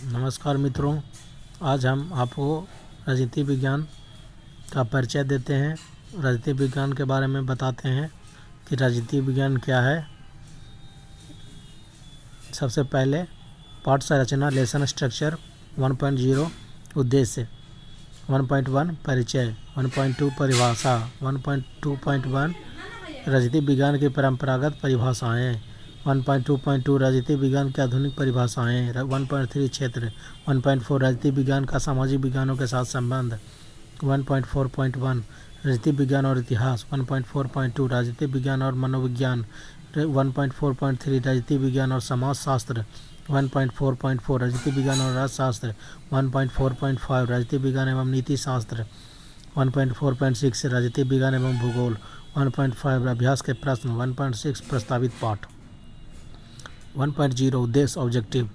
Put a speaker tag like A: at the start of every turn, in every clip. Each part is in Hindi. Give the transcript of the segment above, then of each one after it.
A: नमस्कार मित्रों, आज हम आपको राजनीति विज्ञान का परिचय देते हैं। राजनीति विज्ञान के बारे में बताते हैं कि राजनीति विज्ञान क्या है। सबसे पहले पाठ संरचना लेसन स्ट्रक्चर 1.0 उद्देश्य 1.1 परिचय 1.2 परिभाषा 1.2.1 राजनीति विज्ञान की परंपरागत परिभाषाएं 1.2.2 राजनीति विज्ञान की आधुनिक परिभाषाएं 1.3 क्षेत्र 1.4 राजनीति विज्ञान का सामाजिक विज्ञानों के साथ संबंध 1.4.1 राजनीति विज्ञान और इतिहास 1.4.2 राजनीति विज्ञान और मनोविज्ञान 1.4.3 राजनीति विज्ञान और समाजशास्त्र 1.4.4 राजनीति विज्ञान और अर्थशास्त्र 1.4.5 राजनीति विज्ञान एवं नीति शास्त्र 1.4.6 राजनीति विज्ञान एवं भूगोल 1.5 अभ्यास के प्रश्न 1.6 प्रस्तावित पाठ 1.0 उद्देश्य ऑब्जेक्टिव।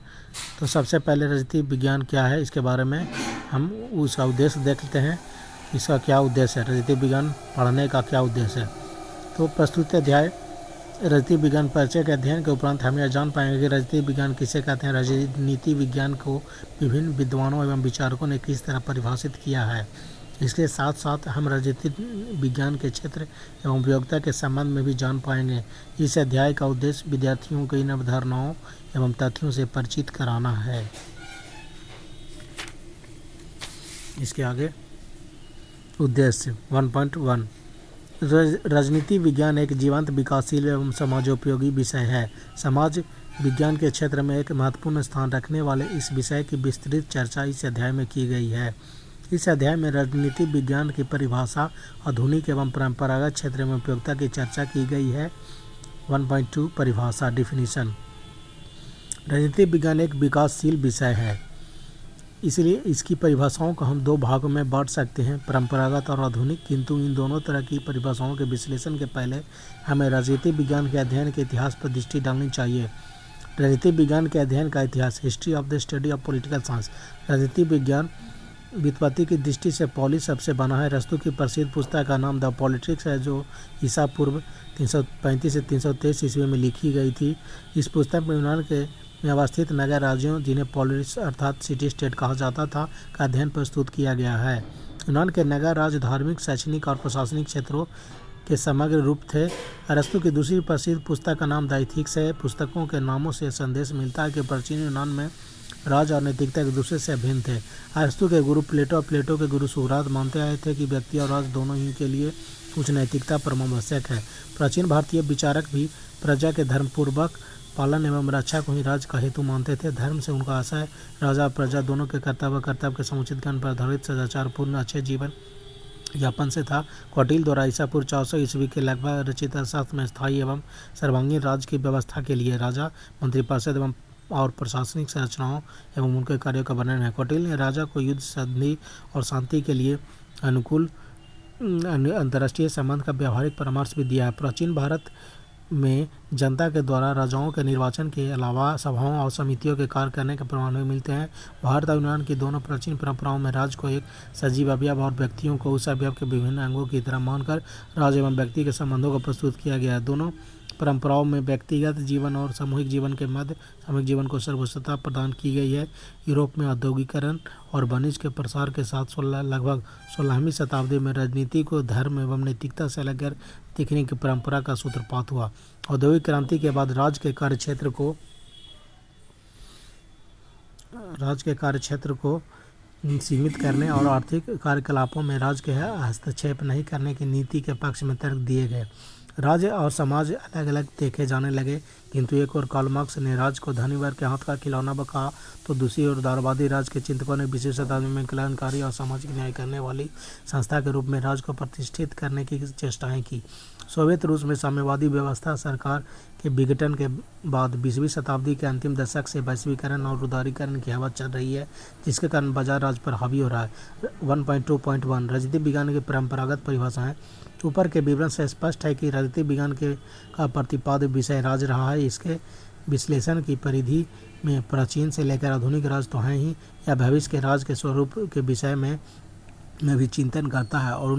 A: तो सबसे पहले राजनीति विज्ञान क्या है, इसके बारे में हम उसका उद्देश्य देख लेते हैं। इसका क्या उद्देश्य है, राजनीति विज्ञान पढ़ने का क्या उद्देश्य है। तो प्रस्तुत अध्याय राजनीति विज्ञान परिचय के अध्ययन के उपरांत हम यह जान पाएंगे कि राजनीति विज्ञान किसे कहते हैं। राजनीति विज्ञान को विभिन्न विद्वानों एवं विचारकों ने किस तरह परिभाषित किया है। इसके साथ साथ हम राजनीति विज्ञान के क्षेत्र एवं उपयोगिता के संबंध में भी जान पाएंगे। इस अध्याय का उद्देश्य विद्यार्थियों को इन अवधारणाओं एवं तथ्यों से परिचित कराना है। इसके आगे उद्देश्य 1.1 राजनीति विज्ञान एक जीवंत, विकासशील एवं समाजोपयोगी विषय है। समाज विज्ञान के क्षेत्र में एक महत्वपूर्ण स्थान रखने वाले इस विषय की विस्तृत चर्चा इस अध्याय में की गई है। इस अध्याय में राजनीति विज्ञान की परिभाषा, आधुनिक एवं परंपरागत क्षेत्र में उपयोगिता की चर्चा की गई है। 1.2 परिभाषा डिफिनीशन। राजनीति विज्ञान एक विकासशील विषय है, इसलिए इसकी परिभाषाओं को हम दो भागों में बांट सकते हैं, परंपरागत और आधुनिक। किंतु इन दोनों तरह की परिभाषाओं के विश्लेषण के पहले हमें राजनीति विज्ञान के अध्ययन के इतिहास पर दृष्टि डालनी चाहिए। राजनीति विज्ञान के अध्ययन का इतिहास, history of the study of political science. राजनीति विज्ञान व्युत्पत्ति की दृष्टि से पॉलिस सबसे बना है। अरस्तू की प्रसिद्ध पुस्तक का नाम द पॉलिटिक्स है, जो ईसा पूर्व 335 से 323 ईस्वी में लिखी गई थी। इस पुस्तक में यूनान के अवस्थित नगर राज्यों, जिन्हें पॉलिस अर्थात सिटी स्टेट कहा जाता था, का अध्ययन प्रस्तुत किया गया है। यूनान के नगर राज्य धार्मिक, शैक्षणिक और प्रशासनिक क्षेत्रों के समग्र रूप थे। अरस्तू की दूसरी प्रसिद्ध पुस्तक का नाम द एथिक्स है। पुस्तकों के नामों से संदेश मिलता है कि प्राचीन यूनान में राज और नैतिकता एक दूसरे से अभिन्न थे। अरस्तू के गुरु प्लेटो और प्लेटो के गुरु सुकरात मानते आए थे कि व्यक्ति और राज दोनों ही के लिए उच्च नैतिकता परमावश्यक है। प्राचीन भारतीय विचारक भी प्रजा के धर्मपूर्वक पालन एवं रक्षा को ही राज का हेतु मानते थे। धर्म से उनका आशय राजा और प्रजा दोनों के कर्तव्य के समुचित ज्ञान पर आधारित सदाचारपूर्ण अच्छे जीवन यापन से था। कौटिल्य द्वारा ईसा पूर्व 400 ईस्वी के लगभग रचित अर्थशास्त्र में स्थायी एवं सर्वांगीण राज्य की व्यवस्था के लिए राजा, मंत्रिपरिषद एवं और प्रशासनिक संरचनाओं एवं उनके कार्यों का वर्णन है। कौटिल्य ने राजा को युद्ध, संधि और शांति के लिए अनुकूल अंतर्राष्ट्रीय संबंध का व्यवहारिक परामर्श भी दिया है। प्राचीन भारत में जनता के द्वारा राजाओं के निर्वाचन के अलावा सभाओं और समितियों के कार्य करने के प्रमाण भी मिलते हैं। भारत और यूनान की दोनों प्राचीन परंपराओं में राज्य को एक सजीव अवयव और व्यक्तियों को उस अवयव के विभिन्न अंगों की तरह मानकर राज्य एवं व्यक्ति के संबंधों को प्रस्तुत किया गया है। दोनों परंपराओं में व्यक्तिगत जीवन और सामूहिक जीवन के मध्य सामूहिक जीवन को सर्वोच्चता प्रदान की गई है। यूरोप में औद्योगिकरण और वाणिज्य के प्रसार के साथ लगभग 16वीं शताब्दी में राजनीति को धर्म एवं नैतिकता से अलग देखने की परंपरा का सूत्रपात हुआ। औद्योगिक क्रांति के बाद राज्य के कार्यक्षेत्र को सीमित करने और आर्थिक कार्यकलापों में राज्य के हस्तक्षेप नहीं करने की नीति के पक्ष में तर्क दिए गए। राज्य और समाज अलग अलग देखे जाने लगे, किंतु एक और कार्ल मार्क्स ने राज्य को धनी वर्ग के हाथ का खिलौना कहा, तो दूसरी ओर उदारवादी राज्य के चिंतकों ने 20वीं शताब्दी में कल्याणकारी और सामाजिक न्याय करने वाली संस्था के रूप में राज्य को प्रतिष्ठित करने की चेष्टाएं की। सोवियत रूस में साम्यवादी व्यवस्था सरकार के विघटन के बाद 20वीं शताब्दी के अंतिम दशक से वैश्वीकरण और उदारीकरण की हवा चल रही है, जिसके कारण बाजार राज्य पर हावी हो रहा है। 1.2.1 राजनीति विज्ञान की परंपरागत परिभाषाएं। ऊपर के विवरण से स्पष्ट है कि राजनीति विज्ञान का प्रतिपाद्य विषय राज रहा है। इसके विश्लेषण की परिधि में प्राचीन से लेकर आधुनिक राज तो हैं ही, या भविष्य के राज के स्वरूप के विषय में भी चिंतन करता है और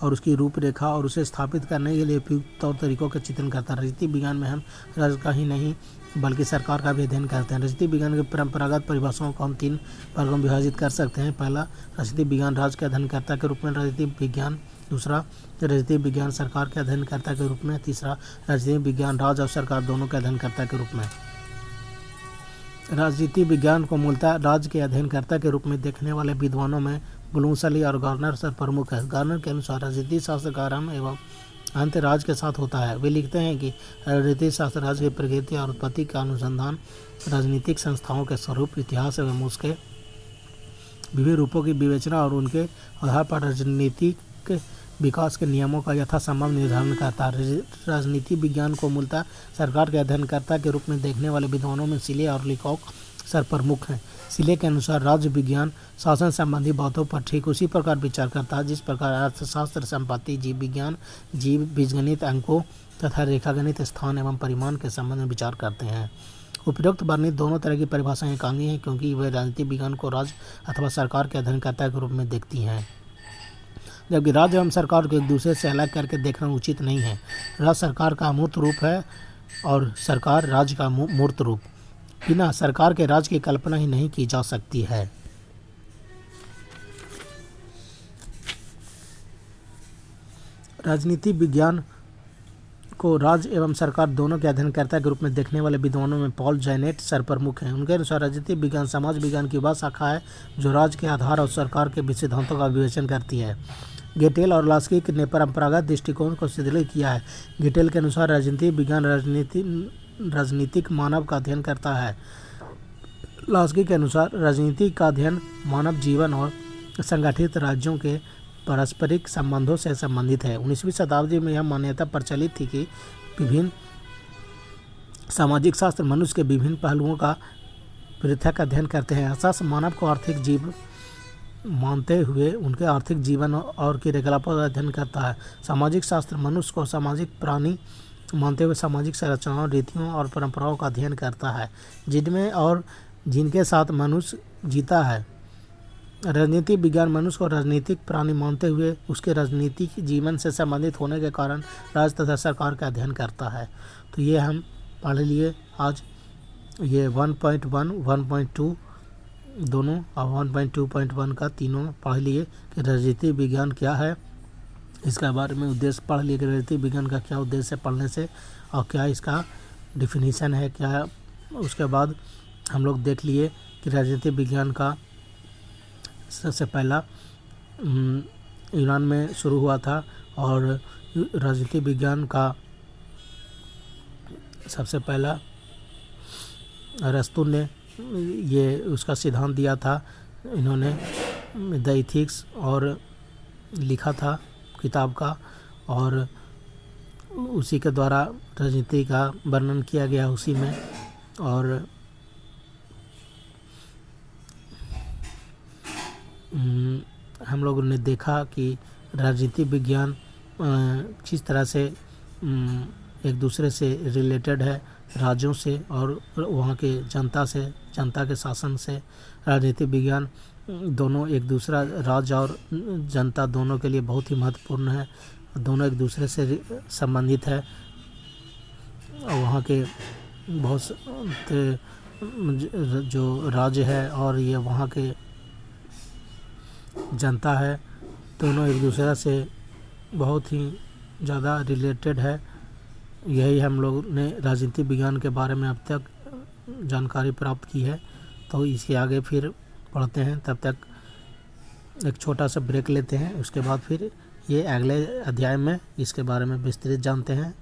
A: और उसकी रूपरेखा और उसे स्थापित करने के लिए उपयुक्त तौर तरीकों का चित्रण करता है। राजनीति विज्ञान में हम राज्य का ही नहीं बल्कि सरकार का भी अध्ययन करते हैं। राजनीति विज्ञान की परंपरागत परिभाषाओं को हम 3 वर्गों में विभाजित कर सकते हैं। पहला, राजनीति विज्ञान राज्य के अध्ययनकर्ता के रूप में राजनीति विज्ञान। दूसरा, राजनीति विज्ञान सरकार के अध्ययनकर्ता के रूप में। तीसरा, राजनीति विज्ञान राज्य और सरकार दोनों के अध्ययनकर्ता के रूप में। राजनीति विज्ञान को मूलतः राज्य के अध्ययनकर्ता के रूप में देखने वाले विद्वानों में ब्लूमसली और गार्नर सर प्रमुख है। गार्नर के अनुसार राजनीति शास्त्र का आरंभ एवं अंत राज्य के साथ होता है। वे लिखते हैं कि राजनीति शास्त्र राज्य की प्रकृति और उत्पत्ति का अनुसंधान, राजनीतिक संस्थाओं के स्वरूप, इतिहास एवं उसके विभिन्न रूपों की विवेचना और उनके आधार पर राजनीतिक विकास के नियमों का यथासंभव निर्धारण करता है। राजनीति विज्ञान को मूलतः सरकार के अध्ययनकर्ता के रूप में देखने वाले विद्वानों में सिले और लिकॉक सर प्रमुख हैं। सिले के अनुसार राज्य विज्ञान शासन संबंधी बातों पर ठीक उसी प्रकार विचार करता है जिस प्रकार अर्थशास्त्र, संपत्ति, जीव विज्ञान, जीव बीजगणित, अंकों तथा रेखागणित स्थान एवं परिमाण के संबंध में विचार करते हैं। उपरोक्त वर्णित दोनों तरह की परिभाषाएं एकांगी हैं क्योंकि वे राजनीतिक विज्ञान को राज्य अथवा सरकार के अध्ययनकर्ता के रूप में देखती हैं, जबकि राज्य एवं सरकार को एक दूसरे से अलग करके देखना उचित नहीं है। राज्य सरकार का अमूर्त रूप है और सरकार राज्य का मूर्त रूप। बिना सरकार के राज्य की कल्पना ही नहीं की जा सकती है। राजनीति विज्ञान को राज्य एवं सरकार दोनों के अध्ययनकर्ता के रूप में देखने वाले विद्वानों में पॉल जैनेट सर प्रमुख हैं। उनके अनुसार राजनीति विज्ञान समाज विज्ञान की वह शाखा है जो राज्य के आधार और सरकार के सिद्धांतों का विवेचन करती है। गेटेल और लास्की ने परंपरागत दृष्टिकोण को शिथिल किया है। गेटेल के अनुसार राजनीति विज्ञान राजनीतिक मानव का अध्ययन करता है। लास्की के अनुसार राजनीति का अध्ययन मानव जीवन और संगठित राज्यों के पारस्परिक संबंधों से संबंधित है। 19वीं शताब्दी में यह मान्यता प्रचलित थी कि विभिन्न सामाजिक शास्त्र मनुष्य के विभिन्न पहलुओं का पृथक अध्ययन करते हैं। अर्थशास्त्र मानव को आर्थिक जीव मानते हुए उनके आर्थिक जीवन और क्रियाकलापों का अध्ययन करता है। सामाजिक शास्त्र मनुष्य को सामाजिक प्राणी मानते हुए सामाजिक संरचनाओं, रीतियों और परंपराओं का अध्ययन करता है जिनमें और जिनके साथ मनुष्य जीता है। राजनीति विज्ञान मनुष्य को राजनीतिक प्राणी मानते हुए उसके राजनीतिक जीवन से संबंधित होने के कारण राज्य तथा सरकार का अध्ययन करता है। तो ये हम पढ़ लिए आज। ये 1.1, 1.2 दोनों और 1.2.1 का तीनों पढ़ लिए कि राजनीति विज्ञान क्या है, इसके बारे में उद्देश्य पढ़ लिए कि राजनीति विज्ञान का क्या उद्देश्य है पढ़ने से और क्या इसका डिफिनीशन है क्या। उसके बाद हम लोग देख लिए कि राजनीति विज्ञान का सबसे पहला यूनान में शुरू हुआ था और राजनीति विज्ञान का सबसे पहला अरस्तु ने ये उसका सिद्धांत दिया था। इन्होंने द इथिक्स और लिखा था किताब का और उसी के द्वारा राजनीति का वर्णन किया गया उसी में। और हम लोगों ने देखा कि राजनीति विज्ञान किस तरह से एक दूसरे से रिलेटेड है, राज्यों से और वहाँ के जनता से, जनता के शासन से। राजनीति विज्ञान दोनों एक दूसरा राज्य और जनता दोनों के लिए बहुत ही महत्वपूर्ण है, दोनों एक दूसरे से संबंधित है। और वहाँ के बहुत से जो राज्य है और ये वहाँ के जनता है, दोनों एक दूसरे से बहुत ही ज़्यादा रिलेटेड है। यही हम लोग ने राजनीति विज्ञान के बारे में अब तक जानकारी प्राप्त की है। तो इसके आगे फिर पढ़ते हैं, तब तक एक छोटा सा ब्रेक लेते हैं। उसके बाद फिर ये अगले अध्याय में इसके बारे में विस्तृत जानते हैं।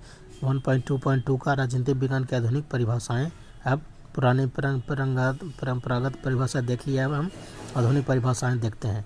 A: 1.2.2 का राजनीतिक विज्ञान की आधुनिक परिभाषाएं। अब पुरानी परंपरागत परिभाषा देख लिया, अब हम आधुनिक परिभाषाएं देखते हैं।